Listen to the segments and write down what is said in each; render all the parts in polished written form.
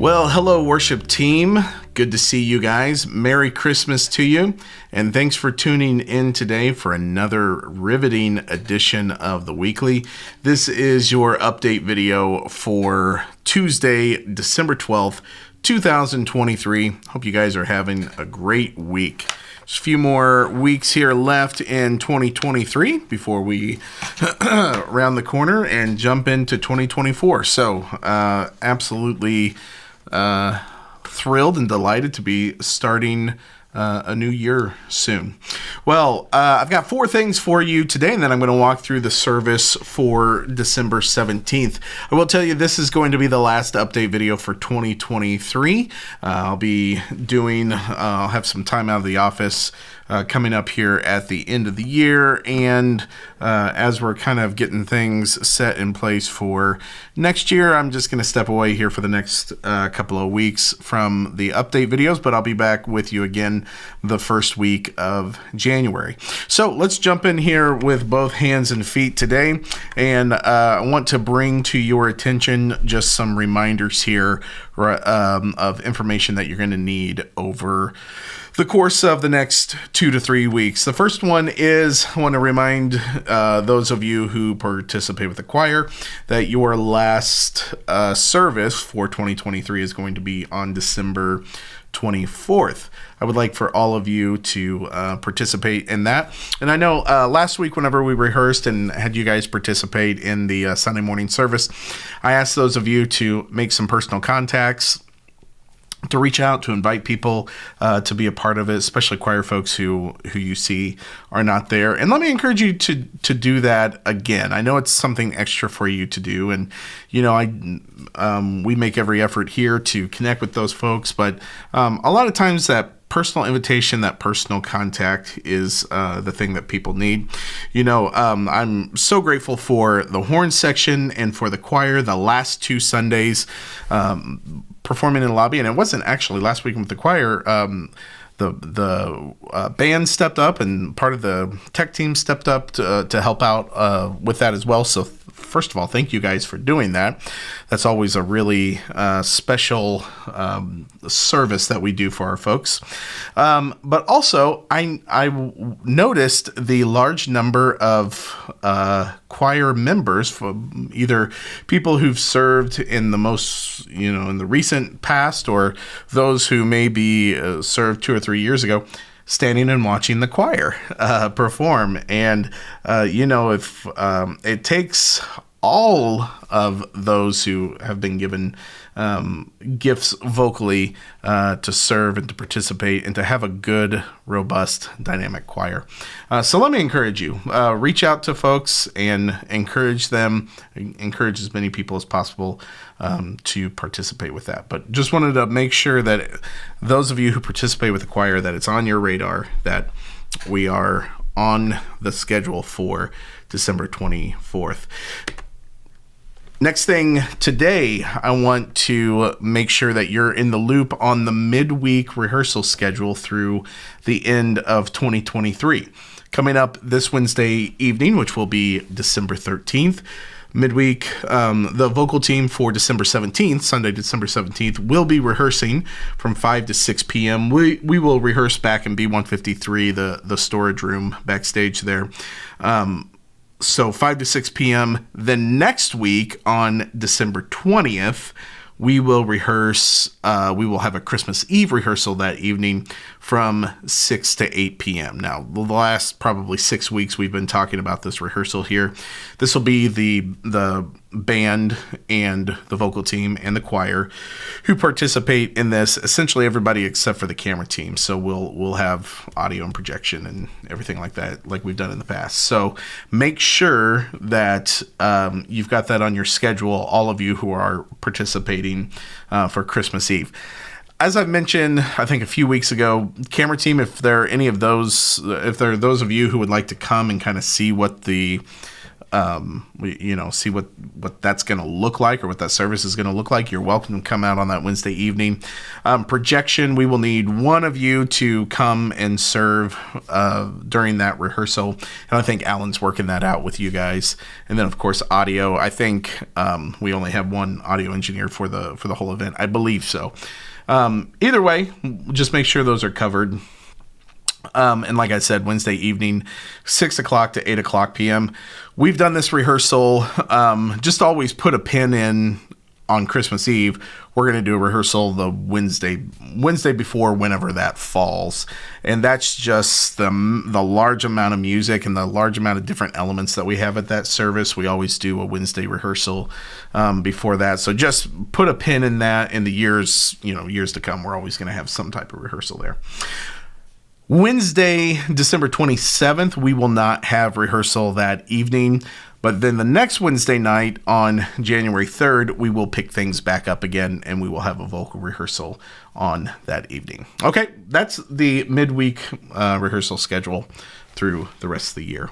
Well, hello, worship team. Good to see you guys. Merry Christmas to you. And thanks for tuning in today for another riveting edition of the Weekly. This is your update video for Tuesday, December 12th, 2023. Hope you guys are having a great week. There's a few more weeks here left in 2023 before we round the corner and jump into 2024. So, absolutely thrilled and delighted to be starting a new year soon. Well, I've got four things for you today, and then I'm going to walk through the service for December 17th. I will tell you this is going to be the last update video for 2023. I'll have some time out of the office coming up here at the end of the year, and as we're kind of getting things set in place for next year, I'm just going to step away here for the next couple of weeks from the update videos, but I'll be back with you again the first week of January. So let's jump in here with both hands and feet today, and I want to bring to your attention just some reminders here of information that you're going to need over the course of the next 2 to 3 weeks. The first one is I want to remind those of you who participate with the choir that your last service for 2023 is going to be on December 24th. I would like for all of you to participate in that. And I know last week whenever we rehearsed and had you guys participate in the Sunday morning service, I asked those of you to make some personal contacts, to reach out, to invite people to be a part of it, especially choir folks who you see are not there. And let me encourage you to do that again. I know it's something extra for you to do, and we make every effort here to connect with those folks, but a lot of times that personal invitation, that personal contact is the thing that people need. I'm so grateful for the horn section and for the choir the last 2 Sundays performing in the lobby. And it wasn't actually last week with the choir. The band stepped up, and part of the tech team stepped up to help out with that as well. So first of all, thank you guys for doing that. That's always a really special service that we do for our folks. But also, I noticed the large number of choir members, from either people who've served in the recent past, or those who maybe served 2 or 3 years ago, standing and watching the choir perform. And if it takes all of those who have been given gifts vocally to serve and to participate and to have a good, robust, dynamic choir. So let me encourage you. Reach out to folks and encourage them, encourage as many people as possible to participate with that. But just wanted to make sure that those of you who participate with the choir, that it's on your radar, that we are on the schedule for December 24th. Next thing today, I want to make sure that you're in the loop on the midweek rehearsal schedule through the end of 2023. Coming up this Wednesday evening, which will be December 13th, midweek, the vocal team for December 17th, Sunday, December 17th, will be rehearsing from 5 to 6 p.m. We will rehearse back in B153, the storage room backstage there. So 5 to 6 p.m. Then next week on December 20th, we will rehearse. We will have a Christmas Eve rehearsal that evening from 6 to 8 p.m. Now, the last probably 6 weeks we've been talking about this rehearsal here. This will be the band and the vocal team and the choir who participate in this. Essentially everybody except for the camera team. So we'll have audio and projection and everything like that, like we've done in the past. So make sure that you've got that on your schedule, all of you who are participating for Christmas Eve. As I've mentioned, I think a few weeks ago, camera team, if there are those of you who would like to come and kind of see what the see what that's going to look like, or what that service is going to look like, you're welcome to come out on that Wednesday evening. Projection, we will need one of you to come and serve during that rehearsal. And I think Alan's working that out with you guys. And then, of course, audio. I think we only have one audio engineer for the whole event. I believe so. Either way, just make sure those are covered. And like I said, Wednesday evening, 6 o'clock to 8 o'clock p.m. We've done this rehearsal. Just always put a pin in on Christmas Eve. We're going to do a rehearsal the Wednesday before, whenever that falls. And that's just the large amount of music and the large amount of different elements that we have at that service. We always do a Wednesday rehearsal before that. So just put a pin in that. In the years to come, we're always going to have some type of rehearsal there. Wednesday, December 27th, we will not have rehearsal that evening, but then the next Wednesday night on January 3rd, we will pick things back up again, and we will have a vocal rehearsal on that evening. Okay, that's the midweek rehearsal schedule through the rest of the year.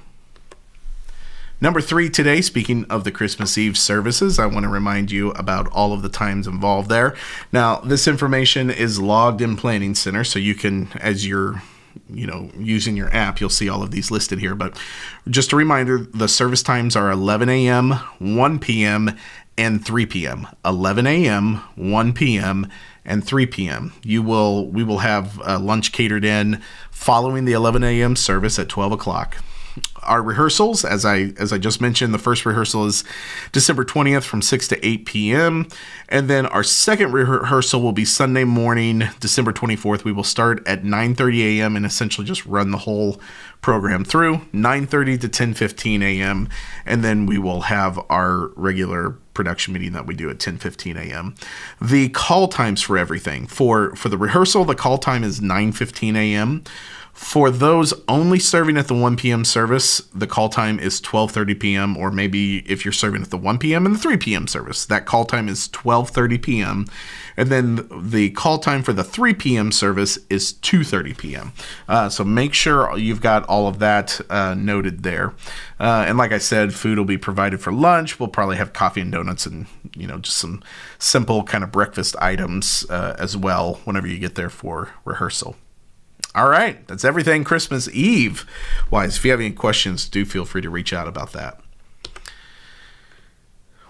Number 3 today, speaking of the Christmas Eve services, I want to remind you about all of the times involved there. Now, this information is logged in Planning Center, so you can, as you're using your app, you'll see all of these listed here. But just a reminder, the service times are 11 a.m., 1 p.m., and 3 p.m. 11 a.m., 1 p.m., and 3 p.m. We will have lunch catered in following the 11 a.m. service at 12 o'clock. Our rehearsals, as I just mentioned, the first rehearsal is December 20th from 6 to 8 p.m. And then our second rehearsal will be Sunday morning, December 24th. We will start at 9:30 a.m. and essentially just run the whole program through 9:30 to 10:15 a.m. And then we will have our regular production meeting that we do at 10:15 a.m. The call times for everything. For the rehearsal, the call time is 9:15 a.m. For those only serving at the 1 p.m. service, the call time is 12:30 p.m. Or maybe if you're serving at the 1 p.m. and the 3 p.m. service, that call time is 12:30 p.m. And then the call time for the 3 p.m. service is 2:30 p.m. So make sure you've got all of that noted there. And like I said, food will be provided for lunch. We'll probably have coffee and donuts and, just some simple kind of breakfast items as well whenever you get there for rehearsal. All right, that's everything Christmas Eve wise. If you have any questions, do feel free to reach out about that.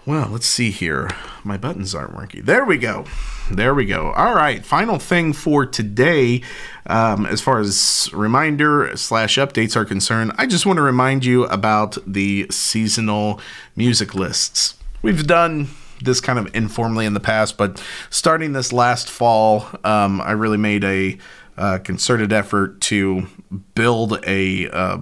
Well, let's see here. My buttons aren't working. There we go. All right, final thing for today, as far as reminder/updates are concerned, I just want to remind you about the seasonal music lists. We've done this kind of informally in the past, but starting this last fall, I really made a concerted effort to build a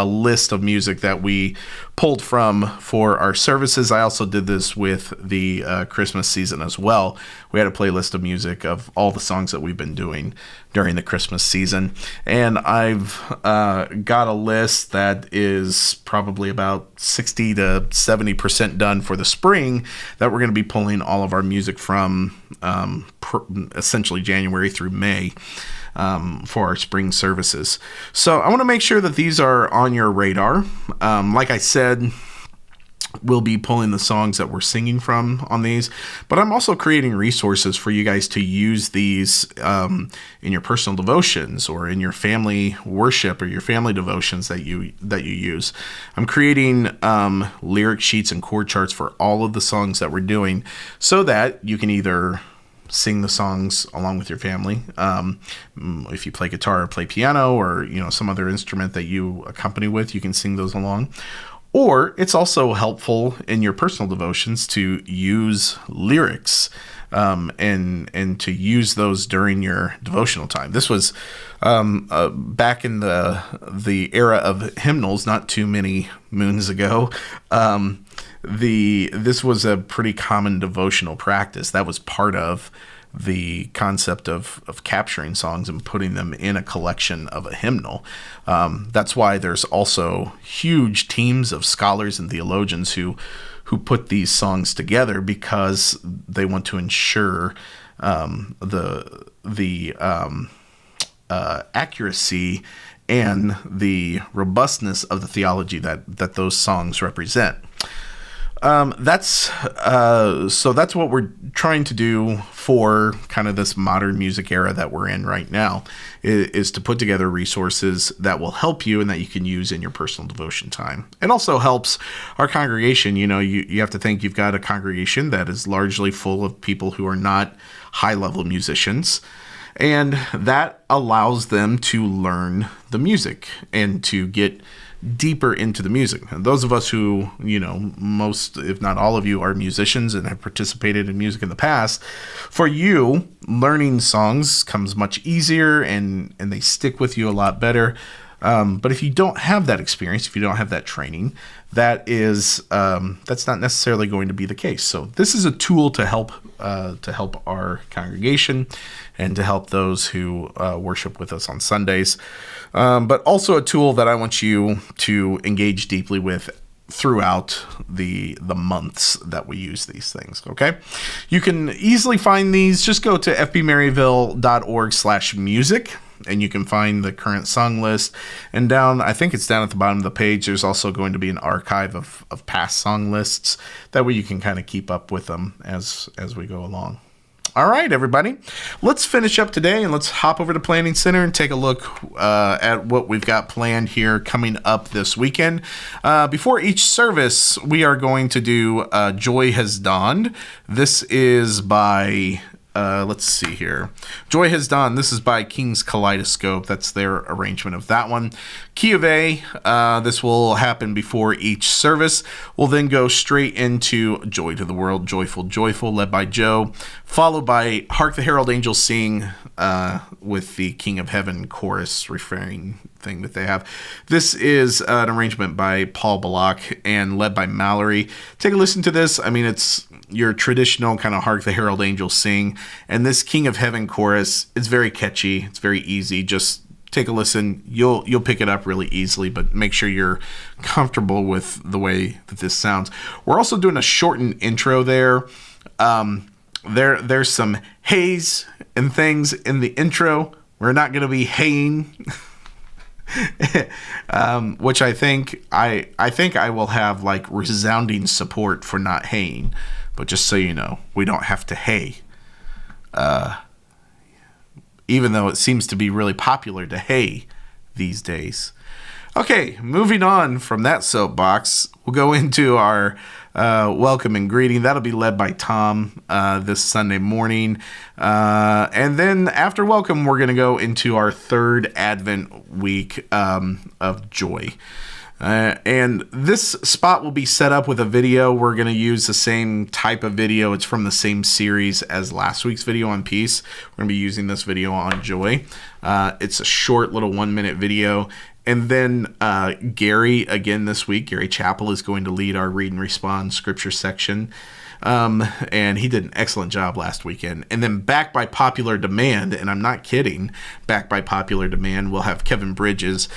list of music that we pulled from for our services. I also did this with the Christmas season as well. We had a playlist of music of all the songs that we've been doing during the Christmas season. And I've got a list that is probably about 60 to 70% done for the spring that we're going to be pulling all of our music from essentially January through May. For our spring services. So I want to make sure that these are on your radar. Like I said, we'll be pulling the songs that we're singing from on these, but I'm also creating resources for you guys to use these in your personal devotions or in your family worship or your family devotions that you use. I'm creating lyric sheets and chord charts for all of the songs that we're doing so that you can either sing the songs along with your family. If you play guitar or play piano or some other instrument that you accompany with, you can sing those along. Or it's also helpful in your personal devotions to use lyrics and to use those during your devotional time. This was back in the era of hymnals, not too many moons ago. This was a pretty common devotional practice. That was part of the concept of capturing songs and putting them in a collection of a hymnal. That's why there's also huge teams of scholars and theologians who put these songs together, because they want to ensure the accuracy and the robustness of the theology that those songs represent. That's what we're trying to do for kind of this modern music era that we're in right now, is to put together resources that will help you and that you can use in your personal devotion time. It also helps our congregation. You have to think you've got a congregation that is largely full of people who are not high-level musicians, and that allows them to learn the music and to get deeper into the music. And those of us who, most, if not all of you, are musicians and have participated in music in the past, for you, learning songs comes much easier and they stick with you a lot better. But if you don't have that experience, if you don't have that training, that's not necessarily going to be the case. So this is a tool to help our congregation and to help those who worship with us on Sundays, but also a tool that I want you to engage deeply with throughout the months that we use these things. Okay, you can easily find these. Just go to fbmaryville.org/music. And you can find the current song list. And I think it's down at the bottom of the page, there's also going to be an archive of past song lists. That way you can kind of keep up with them as we go along. All right, everybody. Let's finish up today and let's hop over to Planning Center and take a look at what we've got planned here coming up this weekend. Before each service, we are going to do Joy Has Dawned. This is by... let's see here. Joy Has Dawned. This is by King's Kaleidoscope. That's their arrangement of that one. Key of A. This will happen before each service. We'll then go straight into Joy to the World, Joyful, Joyful, led by Joe, followed by Hark the Herald Angels Sing with the King of Heaven chorus refrain thing that they have. This is an arrangement by Paul Bullock and led by Mallory. Take a listen to this. I mean, it's your traditional kind of Hark the Herald Angels Sing, and this King of Heaven chorus is very catchy. It's very easy. Just take a listen. You'll pick it up really easily, but make sure you're comfortable with the way that this sounds. We're also doing a shortened intro there. There's some haze and things in the intro. We're not going to be haying. Which I think I will have like resounding support for not haying, but just so you know, we don't have to hay, even though it seems to be really popular to hay these days. Okay, moving on from that soapbox, we'll go into our welcome and greeting. That'll be led by Tom this Sunday morning. And then after welcome, we're going to go into our third Advent week of joy. And this spot will be set up with a video. We're going to use the same type of video. It's from the same series as last week's video on peace. We're going to be using this video on joy. It's a short little 1-minute video. And then Gary, again this week, Gary Chappell is going to lead our Read and Respond scripture section. And he did an excellent job last weekend. And then back by popular demand, and I'm not kidding, back by popular demand, we'll have Kevin Bridges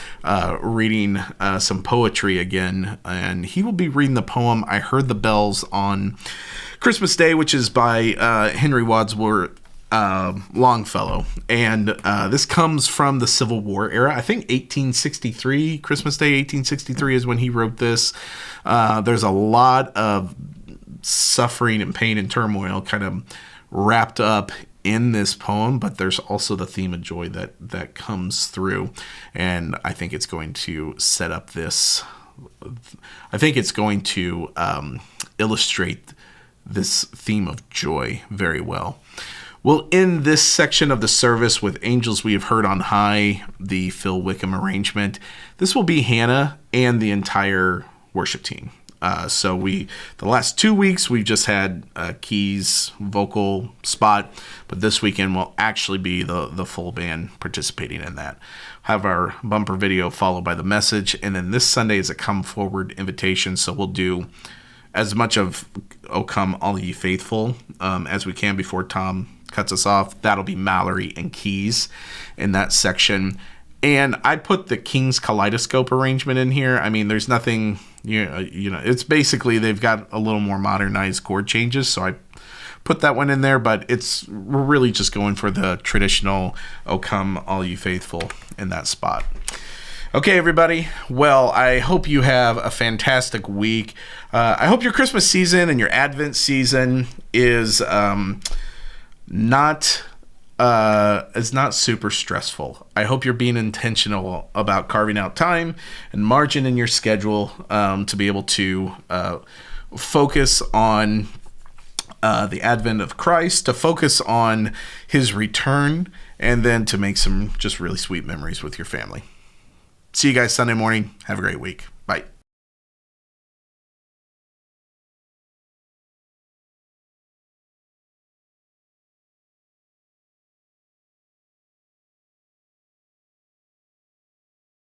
reading some poetry again. And he will be reading the poem I Heard the Bells on Christmas Day, which is by Henry Wadsworth Longfellow. And this comes from the Civil War era. I think 1863, Christmas Day 1863 is when he wrote this. There's a lot of suffering and pain and turmoil kind of wrapped up in this poem, but there's also the theme of joy that comes through. And I think it's going to set up this, I think it's going to illustrate this theme of joy very well. We'll end this section of the service with Angels We Have Heard on High, the Phil Wickham arrangement. This will be Hannah and the entire worship team. So the last 2 weeks, we've just had keys, vocal spot, but this weekend will actually be the full band participating in that. Have our bumper video followed by the message, and then this Sunday is a come forward invitation, so we'll do as much of O Come All Ye Faithful as we can before Tom cuts us off. That'll be Mallory and keys in that section. And I put the King's Kaleidoscope arrangement in here. I mean, there's nothing, you know, it's basically they've got a little more modernized chord changes, so I put that one in there, but we're really just going for the traditional O Come All You Faithful in that spot. Okay, everybody. Well, I hope you have a fantastic week. I hope your Christmas season and your Advent season is not super stressful. I hope you're being intentional about carving out time and margin in your schedule to be able to focus on the advent of Christ, to focus on his return, and then to make some just really sweet memories with your family. See you guys Sunday morning. Have a great week. Bye.